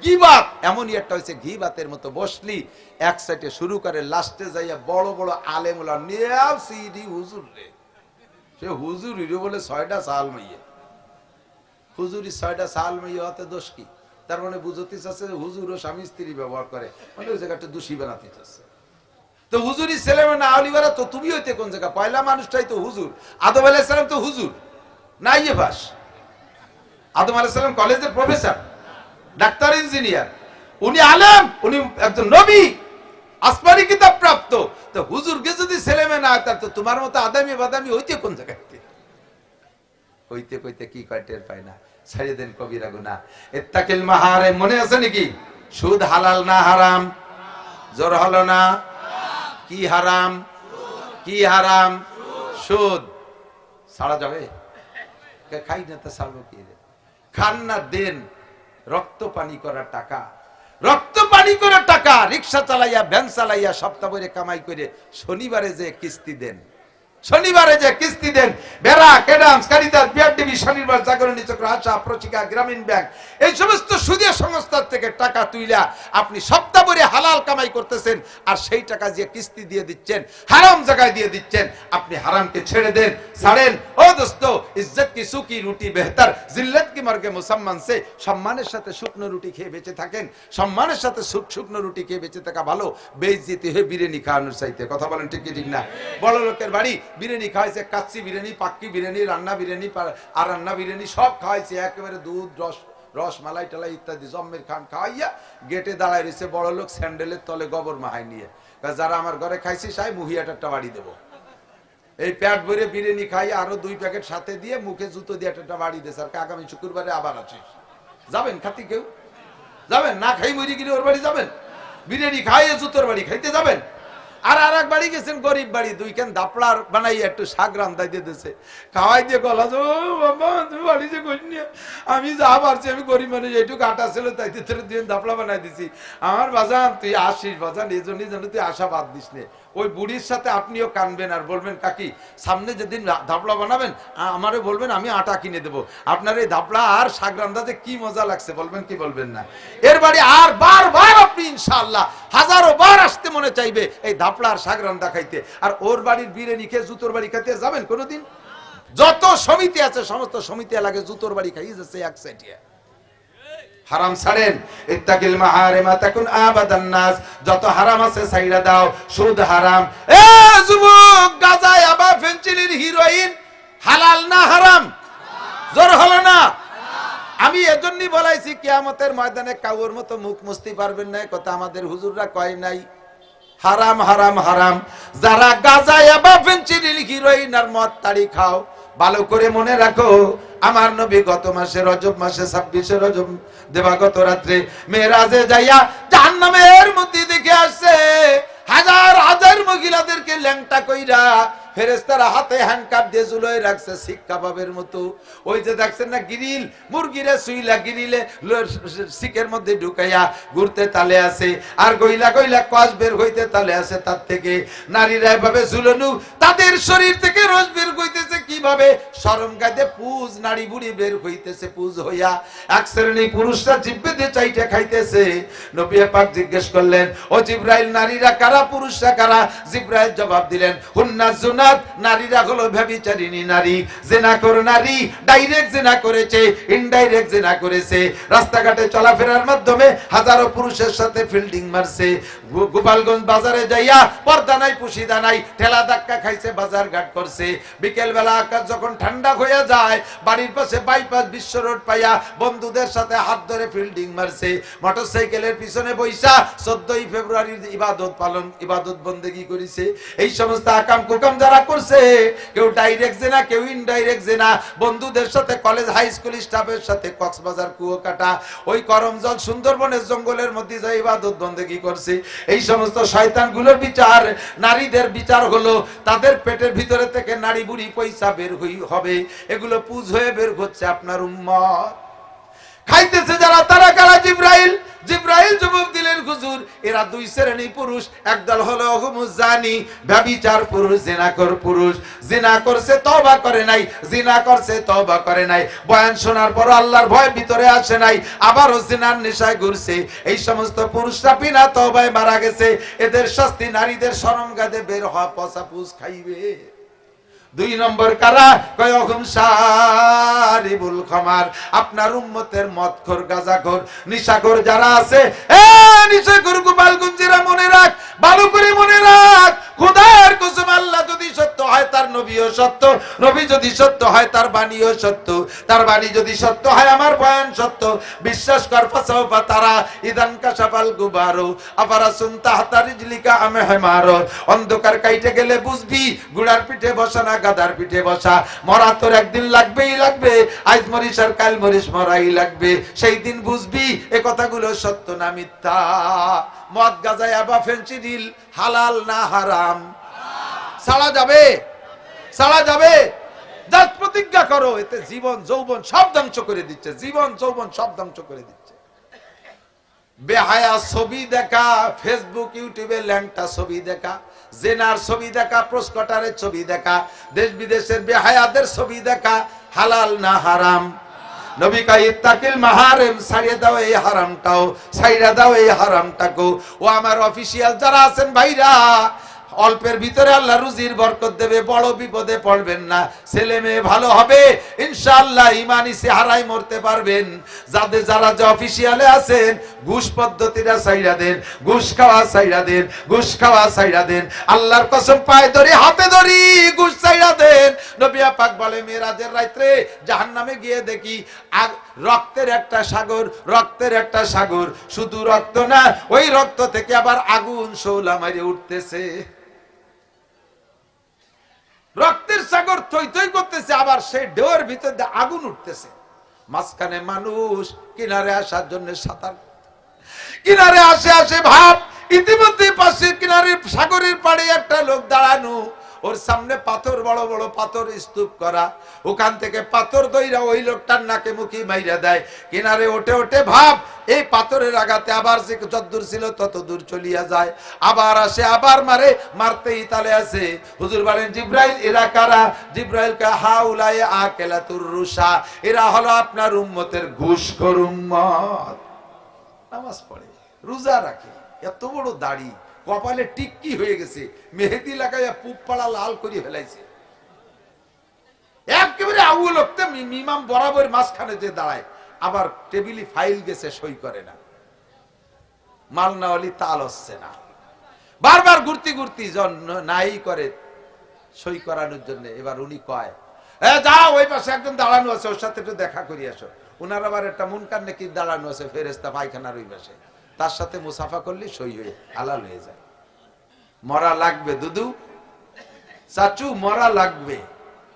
গীবাত এমনই একটা হয়েছে, গীবাতের মতো বসলি এক সাইডে শুরু করে, লাস্টে যাইয়া বড় বড় আলেমুলা নিয়াও সিডি হুজুর রে, সে হুজুরিরও বলে 6টা সাল মাইয়ে, হুজুরি 6টা সাল মাইয়ে হতে দোষ কি? তার মানে বুঝতে চাচ্ছে হুজুর ও স্বামী স্ত্রী ব্যবহার করে, মানে ওই জায়গাটা দোষী বানাতে চাচ্ছে। তো হুজুরি ছেলে মানে আউলিবারা তো তুমি হইতে কোন জায়গা? পয়লা মানুষটাই তো হুজুর। আদম আলাইহিস সালাম তো হুজুর না, ইয়ে বাস। আদম আলাইহিস সালাম কলেজের প্রফেসর, ডাক্তার, ইঞ্জিনিয়ার, উনি আলেম, উনি একজন নবী, আসমানি কিতাব প্রাপ্ত। তো হুজুরকে যদি ছেলে মেয়ে না হয়, তো তোমার মতো আদামি বাদামি হইতে কোন জায়গায়? হইতে কইতে কি কয় টের পায় না। ছাড়িয়ে দেন কবিরা গুনাহ। ইত্তাকিল মাহারিম, মনে আছে নাকি? সুদ হালাল না হারাম? জোর হলো না? কি হারাম? কি হারাম? সুদ। ছাড়া যাবে? খাই না তো ছাড়বো কি? খান না দেন। রক্ত পানি করা টাকা, রক্ত পানি করা টাকা রিক্সা চালাইয়া, ভ্যান চালাইয়া, সপ্তাহ ভরে কামাই করে শনিবারে যে কিস্তি দেন, শনিবারে যে কিস্তি দেন, বেড়া, ক্যাডামস, কারিতাস, বিআরডিবি, শনিবার, জাগরণী চক্র, আশা, প্রচিকা, গ্রামীণ ব্যাংক, এই সমস্ত সুদীয় সংস্থার থেকে টাকা তুইলা আপনি সপ্তাহ ভরে হালাল কামাই করতেছেন, আর সেই টাকা যে কিস্তি দিয়ে দিচ্ছেন, হারাম জায়গায় দিয়ে দিচ্ছেন। আপনি হারামকে ছেড়ে দেন, ছাড়েন। ও দোস্ত, ইজ্জত কি সুকি রুটি বেহতর, জিল্লত কি মর্গে মুসম্মান সে। সম্মানের সাথে শুকনো রুটি খেয়ে বেঁচে থাকেন, সম্মানের সাথে শুকনো রুটি খেয়ে বেঁচে থাকা ভালো, বেইজ্জতি হয়ে বিরিয়ানি খাওয়ানোর চাইতে। কথা বলেন ঠিক কি ঠিক না? বড় লোকের বাড়ি বিরিয়ানি খাওয়াইছে, কাচ্চি বিরিয়ানি, পাক্কি বিরিয়ানি, রান্না বিরিয়ানি, আর রান্না বিরিয়ানি সব খাওয়াইছে, একেবারে দুধ, রস মালাই টালাই ইত্যাদি জম্মের খান খাওয়াইয়া গেটে দাঁড়ায় রয়েছে বড় লোক, স্যান্ডেলের তলে গোবর মাহাই নিয়ে। যারা আমার ঘরে খাইছি সাই মুহিয়াটা একটা বাড়ি দেবো। এই প্যাট ভরে বিরিয়ানি খাইয়া আরো 2 প্যাকেট সাথে দিয়ে মুখে জুতো দিয়ে একটা বাড়ি দিয়েছে। আর আগামী শুক্রবারে আবার আছে, যাবেন খাতি? কেউ যাবেন না? খাই মরি গিয়ে ওর বাড়ি যাবেন? বিরিয়ানি খাইয়ে জুতোর বাড়ি খাইতে যাবেন? আর এক বাড়ি গেছেন, গরিব বাড়ি, 2 ক্যান দাপড়ার বানাই একটু শাক রান্দাই দিয়ে দিয়েছে, খাওয়াই দিয়ে গলা, ও বাবা তুমি বাড়ি যে করিনি, আমি যা পারছি, আমি গরিব মানুষ, এইটুকু আটা ছিল তাই দিয়ে দাপড়া বানাই দিছি। আমার বাজান তুই আসিস, বাজান এই জন্যই যেন তুই আশা বাদ দিস নে। ওই বুড়ির সাথে আপনিও কানবেন আর বলবেন, কাকি সামনে যেদিন ধাপড়া বানাবেন আমারে বলবেন, আমি আটা কিনে দেবো। আপনার এই ধাপড়া আর শাক রান্দাতে কি মজা লাগছে, বলবেন কি বলবেন না? এর বাড়ি আর বারবার আপনি ইনশাআল্লাহ হাজারো বার আসতে মনে চাইবে এই ধাপড়া আর শাক রান্না খাইতে। আর ওর বাড়ির বিরিয়ানি খেয়ে জুতোর বাড়ি খাইতে যাবেন কোনোদিন? যত সমিতি আছে সমস্ত সমিতি এলাকে জুতোর বাড়ি খাইয়ে যাচ্ছে এক সাইডে। হারাম ছাড়েন। ইত্তাকিল মাহারিমা তাকুন আবাদান নাস, যত হারাম আছে ছাইড়া দাও। সুদ হারাম। এ যুবক, গাঁজা, ইয়াবা, ফেনসিডিল, হিরোইন হালাল না হারাম? জোর হলো না? আমি এজন্যই বলাইছি কিয়ামতের ময়দানে কাউর মতো মুখ মুছতে পারবেন না, কথা আমাদের হুজুররা কয় নাই? হারাম হারাম হারাম। যারা গাঁজা, ইয়াবা, ফেনসিডিল, হিরোইন আর মদ তাড়ি খাও, ভালো করে মনে রাখো, আমার নবী গত মাসে রজব মাসে 26 রজব দেবাগত রাত্রে মেরাজে যাইয়া জাহান্নামের মধ্যে দেখে আসছে হাজার হাজার মহিলাদেরকে ল্যাংটা কইরা ফেরেশতারা হাতে হ্যান্ডকাপ দিয়ে ঝুলোয় রাখছে শিক কাবাবের মতো। ওই যে দেখছেন না গ্রিল, মুরগিরে সুইলা গ্রিলে শিকের মধ্যে ঢুকাইয়া ঘুরতে তালে আছে, আর গইলা গইলা কস বের হইতে তালে আছে। তার থেকে নারীরা এভাবে ঝুলনু, তাদের শরীর থেকে রস বের হইতেছে কিভাবে? শরম গাইতে পুজ নাড়ি বুড়ি বের হইতেছে পুজ হইয়া। এক শ্রেণী পুরুষরা জিব্বে দিয়ে চাইটা খাইতেছে। নবী পাক জিজ্ঞেস করলেন, ও জিব্রাইল, নারীরা কারা, পুরুষরা কারা? জিব্রাইল জবাব দিলেন, হুন্না জুনাত, নারীরা হলো ব্যভিচারিণী নারী, জিনাখোর নারী। ডাইরেক্ট জিনা করেছে, ইনডাইরেক্ট জিনা করেছে, রাস্তাঘাটে চলাফেরার মাধ্যমে হাজারো পুরুষের সাথে ফিল্ডিং মারছে। গোপালগঞ্জ বাজারে যাইয়া পর্দা নাই পুশিদা নাই, ঠেলা ধাক্কা খাইছে, বাজার ঘাট করছে। বিকেল বেলা আকাশ যখন ঠান্ডা হয়ে যায়, বাড়ির পাশে বাইপাস বিশ্ব রোড পাইয়া বন্ধুদের সাথে হাত ধরে ফিল্ডিং মারছে। মোটরসাইকেলের পিছনে বৈশা 14ই ফেব্রুয়ারির ইবাদত বন্দেগি করেছে। এই সমস্ত আকাম কুকাম যারা করছে, কেউ ডাইরেক্ট জেনা, কেউ ইনডাইরেক্ট জেনা, বন্ধুদের সাথে, কলেজ হাই স্কুল স্টাফের সাথে কক্সবাজার কুয়াকাটা, ওই করমজল সুন্দরবনের জঙ্গলের মধ্যে যাই ইবাদত বন্দেগি করছে। এই সমস্ত শয়তানগুলোর বিচার, নারীদের বিচার হলো তাদের পেটের ভিতরে থেকে নারী বুড়ি পয়সা বের হবে, এগুলো পুজ হয়ে বের হচ্ছে আপনার উম্মত। খাইতেছে যারা, তারা কারা? জিব্রাইল। জিব্রাইল জবাব দিলেন, হুজুর, এরা দুই শ্রেণী পুরুষ, একদল হলো হুমুজানি, ব্যভিচার পুরুষ, জিনাকর পুরুষ। জিনা করছে তওবা করে নাই, জিনা করছে তওবা করে নাই, বয়ান শোনার পর আল্লাহর ভয় ভিতরে আসে নাই, আবারও জিনার নেশায় ঘুরছে। এই সমস্ত পুরুষরা বিনা তওবায় মারা গেছে। এদের শাস্তি নারীদের শরম গাদে বের হওয়া পচা পুষ খাইবে। দুই নম্বর কারা? কয়হুম শারিবুল খামার, আপনার উম্মতের মদখোর, গাঁজাখোর, নিশাখোর যারা আছে, এ নিশাখোর গোপালগঞ্জেরা মনে রাখ, ভালো করে মনে রাখ, খোদার কসম, আল্লাহ যদি সত্য হয় তার নবীও সত্য, নবী যদি সত্য হয় তার বাণীও সত্য, তার বাণী যদি সত্য হয় আমার বয়ান সত্য। বিশ্বাস কর, ফাসাওফা তারা ইদান কাশাফাল গুবারু আফারাসুন তাহতা রিজলিকা আম হিমারু, অন্ধকার কাইটে গেলে বুঝবি গুড়ার পিঠে বসা না গাদার পিঠে বসা। মরা তোর একদিন লাগবেই লাগবে, আজ মরিস আর কাল মরিস, মরাই লাগবে। সেই দিন বুঝবি এ কথাগুলো সত্য না মিথ্যা। মদ, গাঁজা, ইয়াবা, ফেনসিডিল হালাল না হারাম? ছাড়া যাবে? ছাড়া যাবে? জাত প্রতিজ্ঞা করো, এতে জীবন যৌবন সব ধ্বংস করে দিচ্ছে, জীবন যৌবন সব ধ্বংস করে দিচ্ছে। বেহায়া ছবি দেখা, ফেসবুক ইউটিউবে ল্যাংটা ছবি দেখা, জেনার ছবি দেখা, প্রস্কটারের ছবি দেখা, দেশ বিদেশের বেহায়াদের ছবি দেখা, হালাল না হারাম? নবী কয় ইত্তাকিল মাহারিম, ছাড়িয়ে দাও এই হারামটাও, ছাইড়া দাও এই হারামটাকেও। ও আমার অফিসিয়াল যারা আছেন ভাইরা, অল্পের ভিতরে আল্লাহ রুজির বরকত দেবে, বড় বিপদে পড়বেন না, ছেলে মেয়ে ভালো হবে ইনশাআল্লাহ, ইমানি চেহারায় মরতে পারবেন। যারা যে অফিসিয়ালে আছেন, ঘুষ পদ্ধতিটা ছাইড়া দেন, ঘুষ খাওয়া ছাইড়া দেন, ঘুষ খাওয়া ছাইড়া দেন, আল্লাহর কসম পায়ে ধরি হাতে ধরি ঘুষ ছাইড়া দেন। নবী পাক বলে মেরাজের রাতে জাহান্নামে গিয়ে দেখি আর রক্তের একটা সাগর, রক্তের একটা সাগর, শুধু রক্ত না, ওই রক্ত থেকে আবার আগুন শোলা মারে উঠতেছে। রক্তের সাগর থই থই করতেছে, আবার সেই ঢেউয়ের ভিতর দিয়ে আগুন উঠতেছে। মাঝখানে মানুষ কিনারে আসার জন্য সাঁতার, কিনারে আসে ভাব, ইতিমধ্যে পাশে কিনারে সাগরের পাড়ে একটা লোক দাঁড়ানো, ওর সামনে পাথর, বড় বড় পাথর স্তূপ করা, ওখান থেকে পাথর দইরা ওই লোকটার নাকে মুখি মাইরা দেয়। কিনারে ওঠে ওঠে ভাব, এই পাথরের আঘাতে আবার যে যতদূর ছিল তত দূর চলিয়া যায়, আবার আসে, আবার মারে, মারতেই তালে আছে। হুজুর বলেন জিব্রাইল এরা কারা? জিব্রাইল কা হাউলাই আকেলাতুর রুশা, এরা হলো আপনার উম্মতের ঘুষখোর উম্মত। নামাজ পড়ে, রোজা রাখে, এত বড় দাড়ি, কপালে টিক্কি হয়ে গেছে, মেহেদি লাগাইয়া পুপ পাড়া লাল করে ফেলাইছে, একেবারে আউল ইমাম বরাবর মাঝখানে যে দাঁড়ায়, আবার টেবিলে ফাইল গেছে, সই করে না, মালনাওয়ালি তাল হচ্ছে না, বারবার ঘুরতি ঘুরতি নাই করে সই করানোর জন্য। এবার উনি কয়, যাও ওই পাশে একজন দাঁড়ানো আছে, ওর সাথে একটু দেখা করি আসো। উনার আবার একটা মুনকার নাকি দাঁড়ানো আছে ফেরেশতা পায়খানার ওই পাশে, তার সাথে মুসাফা করলে সই হয়ে হালাল হয়ে যায়। মরা লাগবে দুদু, চাচু মরা লাগবে।